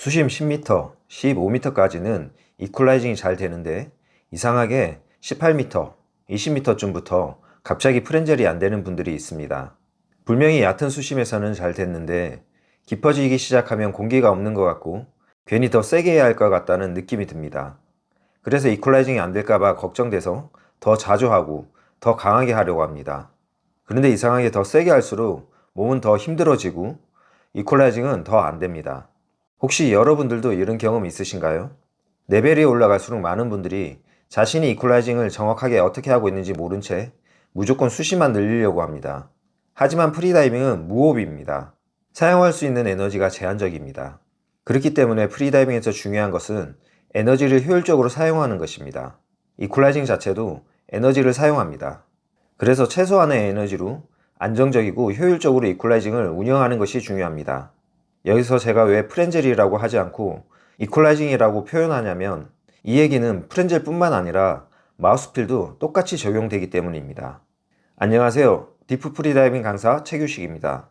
수심 10m, 15m까지는 이퀄라이징이 잘 되는데 이상하게 18m, 20m쯤부터 갑자기 프렌젤이 안 되는 분들이 있습니다. 분명히 얕은 수심에서는 잘 됐는데 깊어지기 시작하면 공기가 없는 것 같고 괜히 더 세게 해야 할 것 같다는 느낌이 듭니다. 그래서 이퀄라이징이 안 될까봐 걱정돼서 더 자주 하고 더 강하게 하려고 합니다. 그런데 이상하게 더 세게 할수록 몸은 더 힘들어지고 이퀄라이징은 더 안 됩니다. 혹시 여러분들도 이런 경험 있으신가요? 레벨이 올라갈수록 많은 분들이 자신이 이퀄라이징을 정확하게 어떻게 하고 있는지 모른 채 무조건 수심만 늘리려고 합니다. 하지만 프리다이빙은 무호흡입니다. 사용할 수 있는 에너지가 제한적입니다. 그렇기 때문에 프리다이빙에서 중요한 것은 에너지를 효율적으로 사용하는 것입니다. 이퀄라이징 자체도 에너지를 사용합니다. 그래서 최소한의 에너지로 안정적이고 효율적으로 이퀄라이징을 운영하는 것이 중요합니다. 여기서 제가 왜 프렌젤이라고 하지 않고 이퀄라이징이라고 표현하냐면 이 얘기는 프렌젤 뿐만 아니라 마우스필도 똑같이 적용되기 때문입니다. 안녕하세요. 디프 프리다이빙 강사 최규식입니다.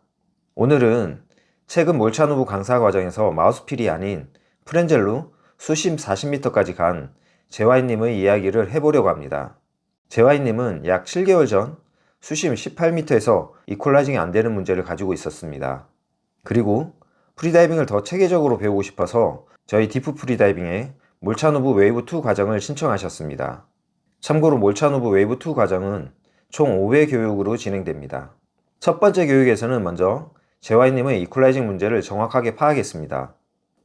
오늘은 최근 몰차노브 강사 과정에서 마우스필이 아닌 프렌젤로 수심 40m까지 간 재화인님의 이야기를 해보려고 합니다. 재화인님은 약 7개월 전 수심 18m에서 이퀄라이징이 안 되는 문제를 가지고 있었습니다. 그리고 프리다이빙을 더 체계적으로 배우고 싶어서 저희 디프 프리다이빙의 몰차노브 웨이브 2 과정을 신청하셨습니다. 참고로 몰차노브 웨이브 2 과정은 총 5회 교육으로 진행됩니다. 첫 번째 교육에서는 먼저 재화인님의 이퀄라이징 문제를 정확하게 파악했습니다.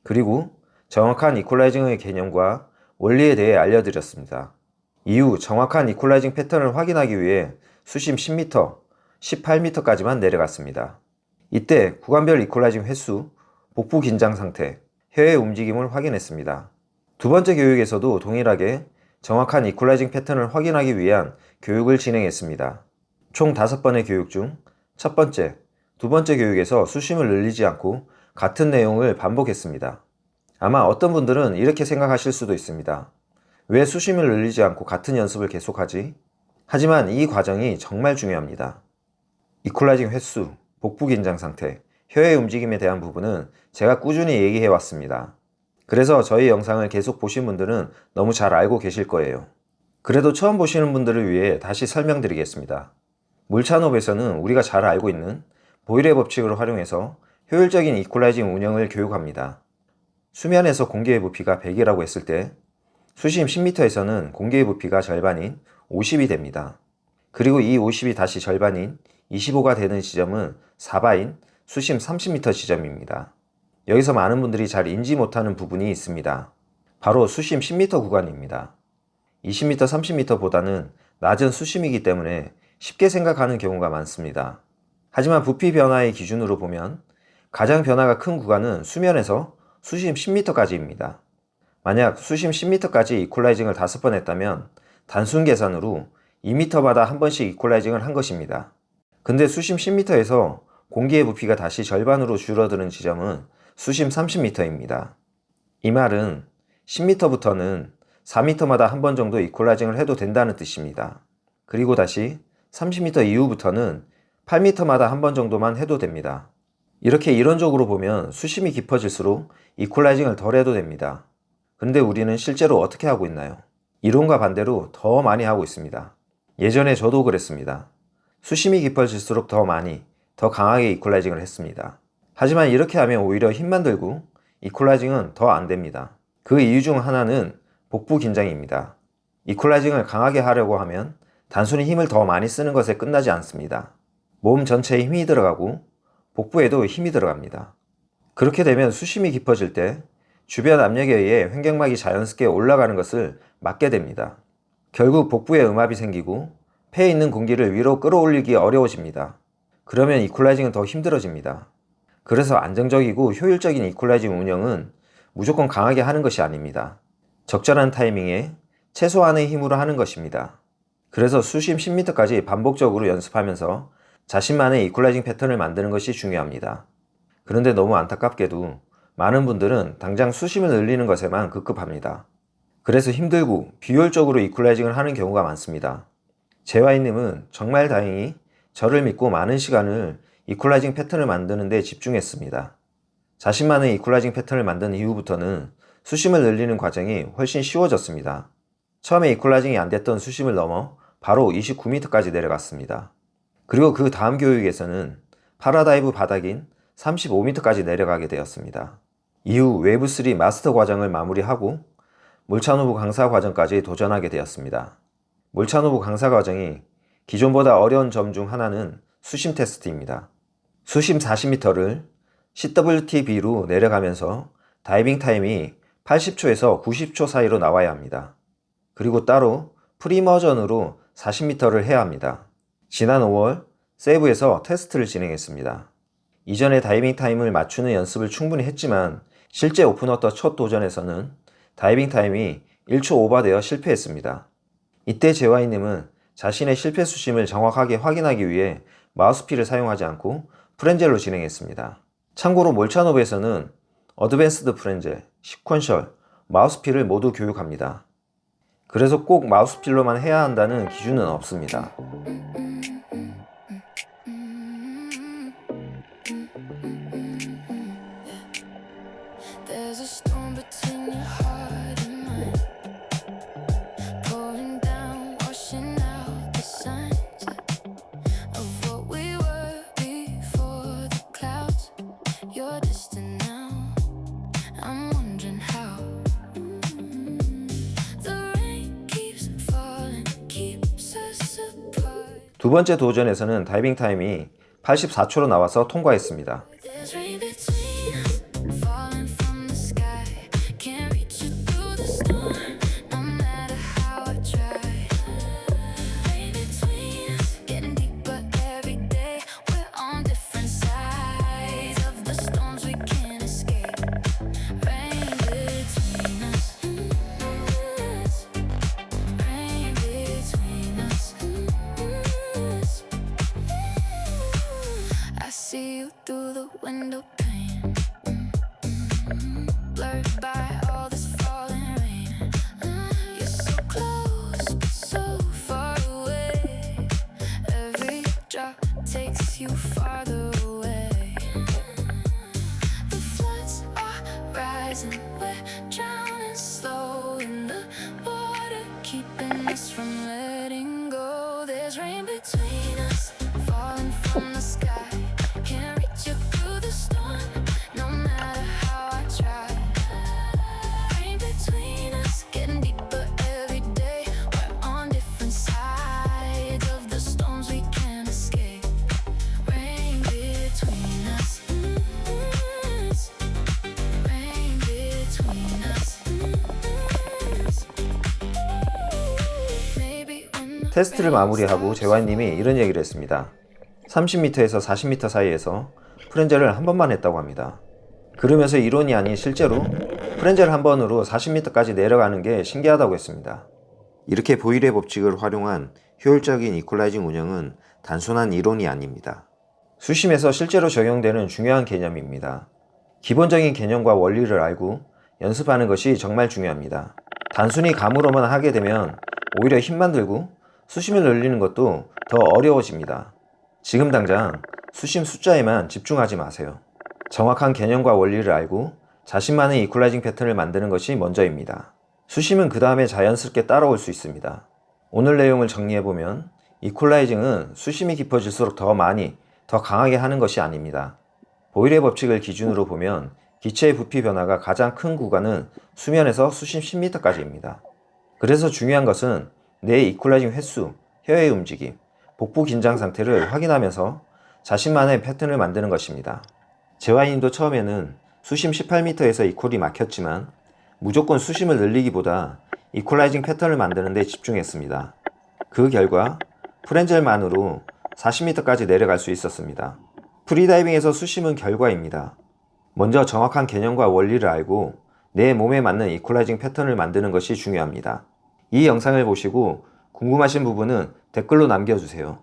그리고 정확한 이퀄라이징의 개념과 원리에 대해 알려드렸습니다. 이후 정확한 이퀄라이징 패턴을 확인하기 위해 수심 10m, 18m까지만 내려갔습니다. 이때 구간별 이퀄라이징 횟수, 복부 긴장 상태, 혀의 움직임을 확인했습니다. 두 번째 교육에서도 동일하게 정확한 이퀄라이징 패턴을 확인하기 위한 교육을 진행했습니다. 총 5번의 교육 중 첫 번째, 두 번째 교육에서 수심을 늘리지 않고 같은 내용을 반복했습니다. 아마 어떤 분들은 이렇게 생각하실 수도 있습니다. 왜 수심을 늘리지 않고 같은 연습을 계속하지? 하지만 이 과정이 정말 중요합니다. 이퀄라이징 횟수, 복부 긴장 상태, 혀의 움직임에 대한 부분은 제가 꾸준히 얘기해 왔습니다. 그래서 저희 영상을 계속 보신 분들은 너무 잘 알고 계실 거예요. 그래도 처음 보시는 분들을 위해 다시 설명드리겠습니다. 몰차노브에서는 우리가 잘 알고 있는 보일의 법칙을 활용해서 효율적인 이퀄라이징 운영을 교육합니다. 수면에서 공기의 부피가 100이라고 했을 때 수심 10m에서는 공기의 부피가 절반인 50이 됩니다. 그리고 이 50이 다시 절반인 25가 되는 지점은 사바인 수심 30m 지점입니다. 여기서 많은 분들이 잘 인지 못하는 부분이 있습니다. 바로 수심 10m 구간입니다. 20m, 30m보다는 낮은 수심이기 때문에 쉽게 생각하는 경우가 많습니다. 하지만 부피 변화의 기준으로 보면 가장 변화가 큰 구간은 수면에서 수심 10m까지입니다. 만약 수심 10m까지 이퀄라이징을 5번 했다면 단순 계산으로 2m마다 한 번씩 이퀄라이징을 한 것입니다. 근데 수심 10m에서 공기의 부피가 다시 절반으로 줄어드는 지점은 수심 30m입니다. 이 말은 10m부터는 4m마다 한 번 정도 이퀄라이징을 해도 된다는 뜻입니다. 그리고 다시 30m 이후부터는 8m마다 한 번 정도만 해도 됩니다. 이렇게 이론적으로 보면 수심이 깊어질수록 이퀄라이징을 덜 해도 됩니다. 그런데 우리는 실제로 어떻게 하고 있나요? 이론과 반대로 더 많이 하고 있습니다. 예전에 저도 그랬습니다. 수심이 깊어질수록 더 많이, 더 강하게 이퀄라이징을 했습니다. 하지만 이렇게 하면 오히려 힘만 들고 이퀄라이징은 더 안 됩니다. 그 이유 중 하나는 복부 긴장입니다. 이퀄라이징을 강하게 하려고 하면 단순히 힘을 더 많이 쓰는 것에 끝나지 않습니다. 몸 전체에 힘이 들어가고 복부에도 힘이 들어갑니다. 그렇게 되면 수심이 깊어질 때 주변 압력에 의해 횡격막이 자연스럽게 올라가는 것을 막게 됩니다. 결국 복부에 음압이 생기고 폐에 있는 공기를 위로 끌어올리기 어려워집니다. 그러면 이퀄라이징은 더 힘들어집니다. 그래서 안정적이고 효율적인 이퀄라이징 운영은 무조건 강하게 하는 것이 아닙니다. 적절한 타이밍에 최소한의 힘으로 하는 것입니다. 그래서 수심 10m까지 반복적으로 연습하면서 자신만의 이퀄라이징 패턴을 만드는 것이 중요합니다. 그런데 너무 안타깝게도 많은 분들은 당장 수심을 늘리는 것에만 급급합니다. 그래서 힘들고 비효율적으로 이퀄라이징을 하는 경우가 많습니다. 재화인님은 정말 다행히 저를 믿고 많은 시간을 이퀄라이징 패턴을 만드는 데 집중했습니다. 자신만의 이퀄라이징 패턴을 만든 이후부터는 수심을 늘리는 과정이 훨씬 쉬워졌습니다. 처음에 이퀄라이징이 안 됐던 수심을 넘어 바로 29m까지 내려갔습니다. 그리고 그 다음 교육에서는 파라다이브 바닥인 35m까지 내려가게 되었습니다. 이후 웨이브3 마스터 과정을 마무리하고 몰차노브 강사 과정까지 도전하게 되었습니다. 몰차노브 강사 과정이 기존보다 어려운 점 중 하나는 수심 테스트입니다. 수심 40m를 CWTB로 내려가면서 다이빙 타임이 80초에서 90초 사이로 나와야 합니다. 그리고 따로 프리머전으로 40m를 해야 합니다. 지난 5월 세부에서 테스트를 진행했습니다. 이전에 다이빙 타임을 맞추는 연습을 충분히 했지만 실제 오픈워터 첫 도전에서는 다이빙 타임이 1초 오버되어 실패했습니다. 이때 제와이님은 자신의 실패 수심을 정확하게 확인하기 위해 마우스피를 사용하지 않고 프렌젤로 진행했습니다. 참고로 몰차노브에서는 어드밴스드 프렌젤, 시퀀셜, 마우스피를 모두 교육합니다. 그래서 꼭 마우스필로만 해야 한다는 기준은 없습니다. 두 번째 도전에서는 다이빙 타임이 84초로 나와서 통과했습니다. 테스트를 마무리하고 제와이님이 이런 얘기를 했습니다. 30m에서 40m 사이에서 프렌젤을 한 번만 했다고 합니다. 그러면서 이론이 아닌 실제로 프렌젤 한 번으로 40m까지 내려가는 게 신기하다고 했습니다. 이렇게 보일의 법칙을 활용한 효율적인 이퀄라이징 운영은 단순한 이론이 아닙니다. 수심에서 실제로 적용되는 중요한 개념입니다. 기본적인 개념과 원리를 알고 연습하는 것이 정말 중요합니다. 단순히 감으로만 하게 되면 오히려 힘만 들고 수심을 늘리는 것도 더 어려워집니다. 지금 당장 수심 숫자에만 집중하지 마세요. 정확한 개념과 원리를 알고 자신만의 이퀄라이징 패턴을 만드는 것이 먼저입니다. 수심은 그 다음에 자연스럽게 따라올 수 있습니다. 오늘 내용을 정리해보면 이퀄라이징은 수심이 깊어질수록 더 많이, 더 강하게 하는 것이 아닙니다. 보일의 법칙을 기준으로 보면 기체의 부피 변화가 가장 큰 구간은 수면에서 수심 10m까지입니다. 그래서 중요한 것은 내 이퀄라이징 횟수, 혀의 움직임, 복부 긴장 상태를 확인하면서 자신만의 패턴을 만드는 것입니다. 제와이님도 처음에는 수심 18m에서 이퀄이 막혔지만 무조건 수심을 늘리기보다 이퀄라이징 패턴을 만드는 데 집중했습니다. 그 결과 프렌젤만으로 40m까지 내려갈 수 있었습니다. 프리다이빙에서 수심은 결과입니다. 먼저 정확한 개념과 원리를 알고 내 몸에 맞는 이퀄라이징 패턴을 만드는 것이 중요합니다. 이 영상을 보시고 궁금하신 부분은 댓글로 남겨주세요.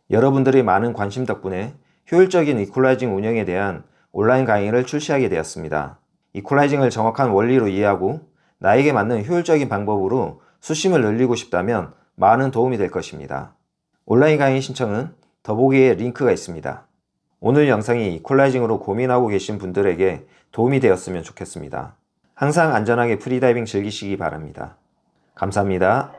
여러분들의 많은 관심 덕분에 효율적인 이퀄라이징 운영에 대한 온라인 강의를 출시하게 되었습니다. 이퀄라이징을 정확한 원리로 이해하고 나에게 맞는 효율적인 방법으로 수심을 늘리고 싶다면 많은 도움이 될 것입니다. 온라인 강의 신청은 더보기에 링크가 있습니다. 오늘 영상이 이퀄라이징으로 고민하고 계신 분들에게 도움이 되었으면 좋겠습니다. 항상 안전하게 프리다이빙 즐기시기 바랍니다. 감사합니다.